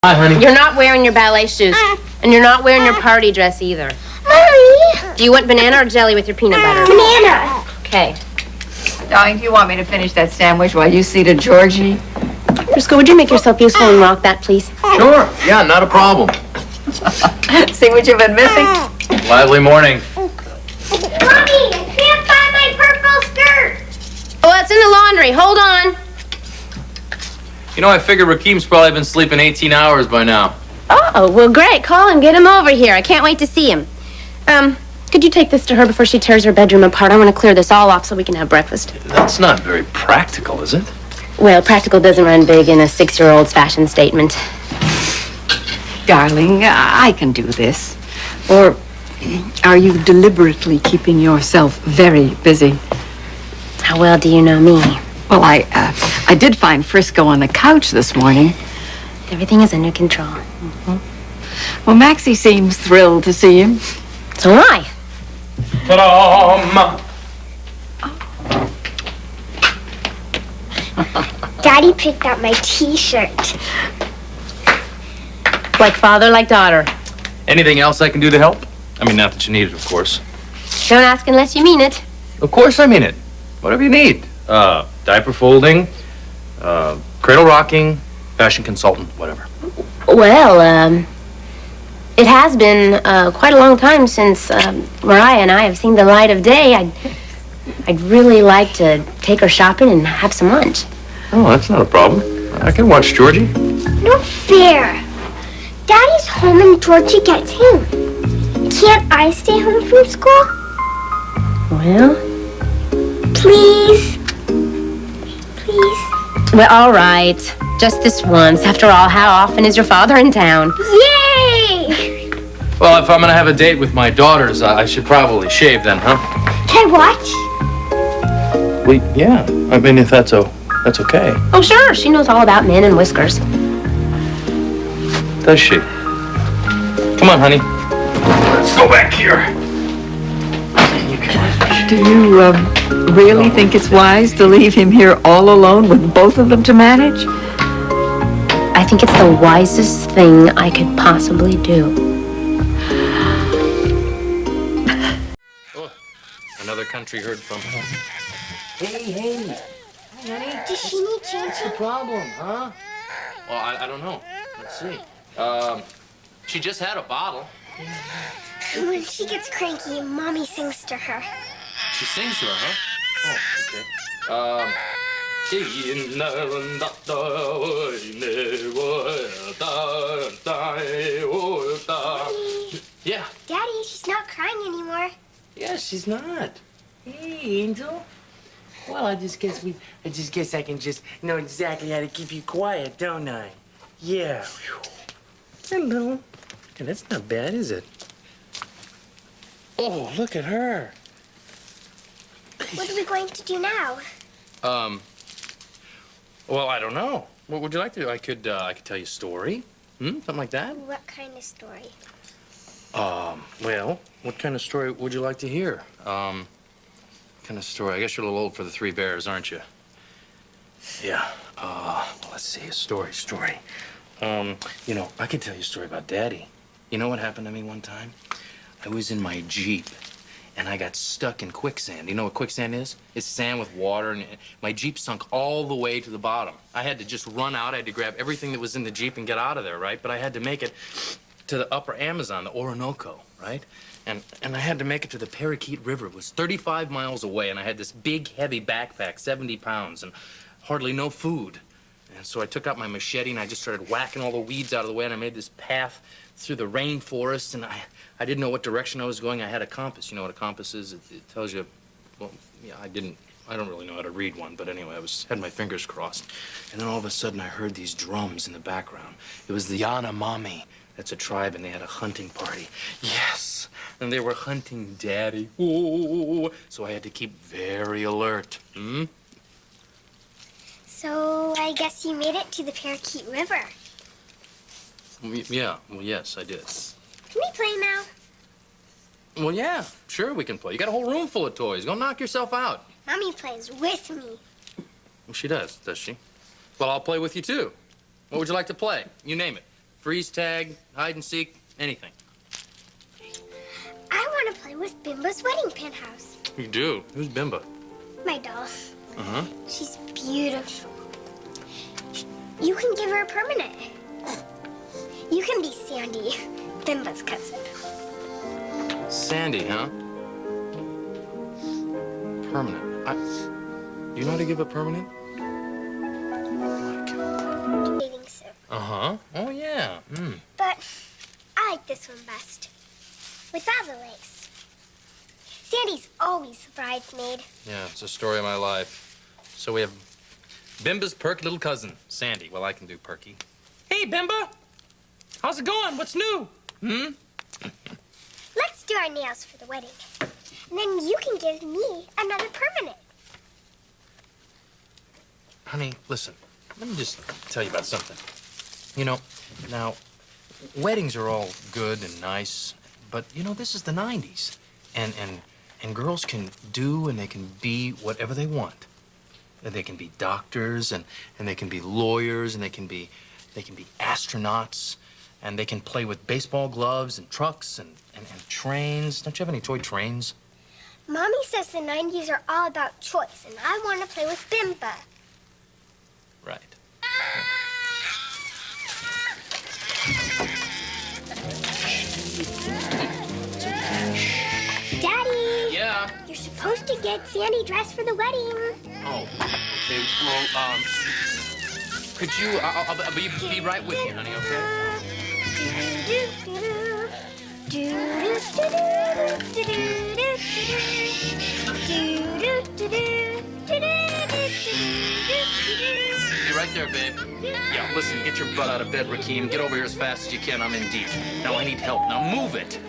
Hi, honey. You're not wearing your ballet shoes. And you're not wearing your party dress either. Mommy! Do you want banana or jelly with your peanut butter? Banana! Okay. Darling, do you want me to finish that sandwich while you see to Georgie? Frisco, would you make yourself useful and rock that, please? Sure. Yeah, not a problem. See what you've been missing? Lively morning. Mommy, I can't find my purple skirt! Oh, it's in the laundry. Hold on. You know, I figure Rakeem's probably been sleeping 18 hours by now. Oh, well, great. Call him. Get him over here. I can't wait to see him. Could you take this to her before she tears her bedroom apart? I want to clear this all off so we can have breakfast. That's not very practical, is it? Well, practical doesn't run big in a 6-year-old's fashion statement. Darling, I can do this. Or are you deliberately keeping yourself very busy? How well do you know me? Well, I did find Frisco on the couch this morning. Everything is under control. Well, Maxie seems thrilled to see him. So am I. Ta-da! Daddy picked out my t-shirt. Like father, like daughter. Anything else I can do to help? I mean, not that you need it, of course. Don't ask unless you mean it. Of course I mean it. Whatever you need. Diaper folding, cradle rocking, fashion consultant, whatever. Well, it has been quite a long time since Mariah and I have seen the light of day. I'd really like to take her shopping and have some lunch. Oh, that's not a problem. I can watch Georgie. No fair. Daddy's home and Georgie gets home. Can't I stay home from school? Well? Please? Please? Well, all right. Just this once. After all, how often is your father in town? Yay! Well, if I'm gonna have a date with my daughters, I should probably shave then, huh? Can I watch? Well, yeah. I mean, if that's okay. Oh, sure. She knows all about men and whiskers. Does she? Come on, honey. Let's go back here. Do you really think it's wise to leave him here all alone with both of them to manage? I think it's the wisest thing I could possibly do. Oh, another country heard from. Hey. Does she need change? What's the problem, huh? Well, I don't know. Let's see. She just had a bottle. When she gets cranky, Mommy sings to her. She sings to her, huh? Oh, okay. Yeah. Daddy, she's not crying anymore. Yeah, she's not. Hey, Angel. Well, I just guess I can just know exactly how to keep you quiet, don't I? Yeah. Hello. Yeah, that's not bad, is it? Oh, look at her. What are we going to do now? Well, I don't know. What would you like to do? I could tell you a story. Something like that? What kind of story? Well, what kind of story would you like to hear? Kind of story? I guess you're a little old for the Three Bears, aren't you? Yeah. Let's see, a story. You know, I could tell you a story about Daddy. You know what happened to me one time? I was in my Jeep, and I got stuck in quicksand. You know what quicksand is? It's sand with water, and my Jeep sunk all the way to the bottom. I had to just run out. I had to grab everything that was in the Jeep and get out of there, right? But I had to make it to the upper Amazon, the Orinoco, right? And I had to make it to the Parakeet River. It was 35 miles away, and I had this big, heavy backpack, 70 pounds, and hardly no food. And so I took out my machete, and I just started whacking all the weeds out of the way, and I made this path through the rainforest, and I didn't know what direction I was going. I had a compass. You know what a compass is? It tells you, well, yeah, I don't really know how to read one, but anyway, had my fingers crossed. And then all of a sudden, I heard these drums in the background. It was the Yanomami. That's a tribe, and they had a hunting party. Yes, and they were hunting Daddy. Ooh. So I had to keep very alert. So I guess you made it to the Parakeet River. Yeah, well, yes, I did. Can we play now? Well, yeah, sure we can play. You got a whole room full of toys. Go knock yourself out. Mommy plays with me. Well, she does she? Well, I'll play with you, too. What would you like to play? You name it. freeze tag, hide and seek, anything. I want to play with Bimbo's wedding penthouse. You do? Who's Bimbo? My doll. Uh-huh. She's beautiful. You can give her a permanent. You can be Sandy, Bimbo's cousin. Sandy, huh? Permanent. Do you know how to give a permanent? Dating soon. Uh-huh. Oh, yeah. But I like this one best. Without the lace. Sandy's always the bridesmaid. Yeah, it's a story of my life. So we have Bimba's perky little cousin, Sandy. Well, I can do perky. Hey, Bimba! How's it going? What's new? Let's do our nails for the wedding. And then you can give me another permanent. Honey, listen. Let me just tell you about something. You know, now, weddings are all good and nice, but, you know, this is the 90s. And girls can do and they can be whatever they want. And they can be doctors and they can be lawyers and they can be astronauts and they can play with baseball gloves and trucks and trains. Don't you have any toy trains? Mommy says the 90s are all about choice, and I want to play with Bimba. Right. Daddy! Yeah? You're supposed to get Sandy dressed for the wedding. Oh, okay. Well, could you, I'll be right with you, honey, okay? Be right there, babe. Yeah, listen, get your butt out of bed, Rakeem. Get over here as fast as you can. I'm in deep. Now I need help. Now move it.